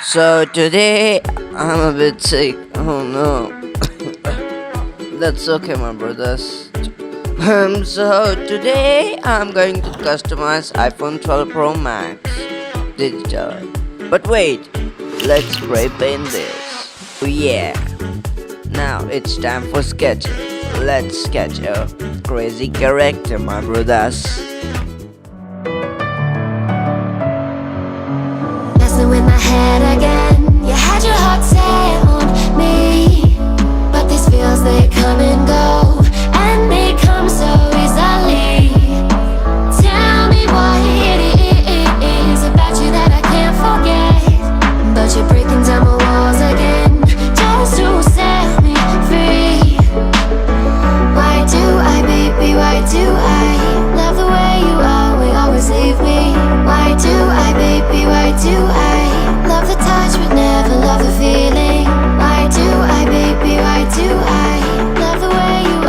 So today I'm a bit sick. Oh no. That's okay, my brothers. So today I'm going to customize iPhone 12 Pro Max digitally. But wait, let's spray paint this. Oh yeah. Now it's time for sketching. Let's sketch a crazy character, my brothers. Messing with my head again. You had your heart set on me, but these feels, they come and go, and they come so easily. Tell me what it is about you that I can't forget, but you're breaking down my walls again, just to set me free. Why do I, baby, why do I love the way you always leave me? Why do I, baby, why do I love the touch but never love the feeling? Why do I, baby, why do I love the way you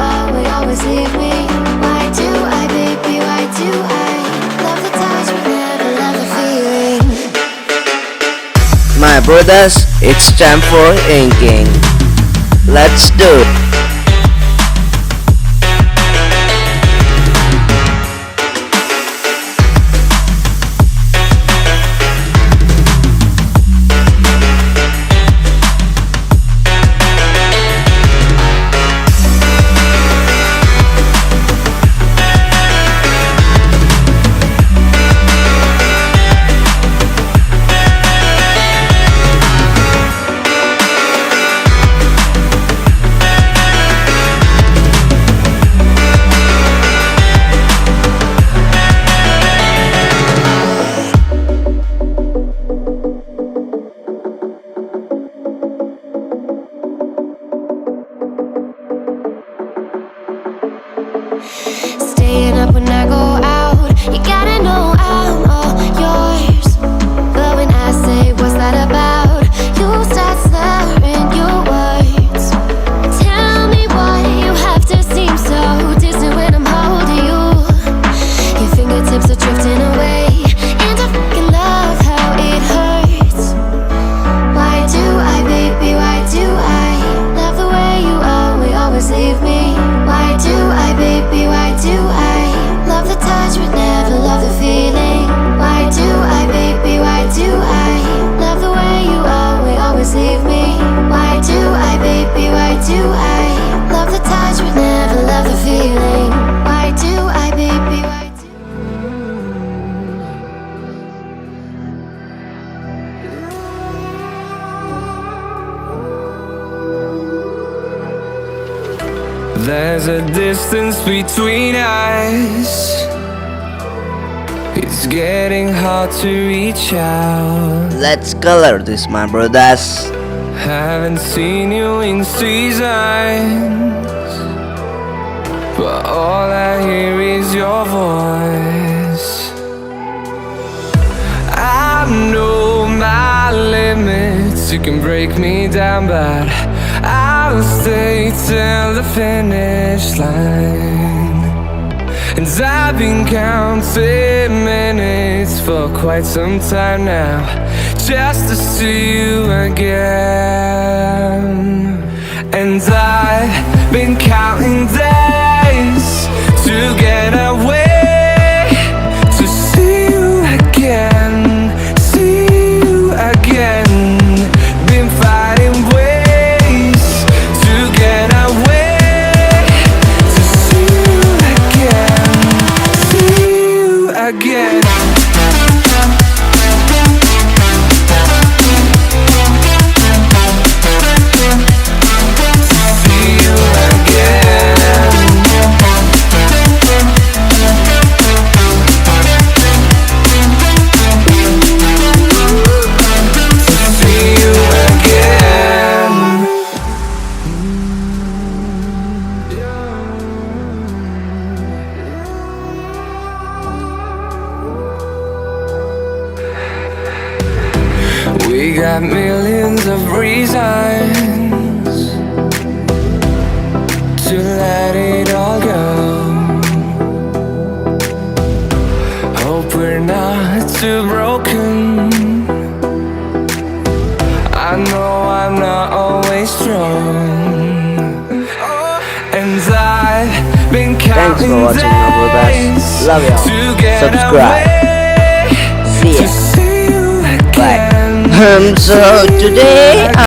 always leave me? Why do I, baby, why do I love the touch but never love the feeling? My brothers, it's time for inking. Let's do it. Staying up when I go out, you gotta know I'm all yours. But when I say what's that about, you start slurring your words. Tell me why you have to seem so distant when I'm holding you. Your fingertips are drifting away, and I fucking love how it hurts. Why do I, baby, why do I love the way you always leave me? Why do I, baby, why do I love the touch but never love the feeling? Why do I, baby, why do I love the way you always leave me? Why do I, baby, why do I love the touch but never love the feeling? Why do I, baby, why do There's a distance between us. It's getting hard to reach out. Let's color this, my brothers. Haven't seen you in seasons, but all I hear is your voice. I know my limits, you can break me down, but I'll stay till the finish line. And I've been counting minutes for quite some time now, just to see you again. And I've been counting days to get away, to see you again, see you again. Been fighting ways to get away, to see you again, see you again. See you We got millions of reasons to let it all go. Hope we're not too broken, stay strong. And I've been Thanks for counting watching, my brothers. days Love y'all. to get Subscribe. away, See to ya. see you Bye. again. So today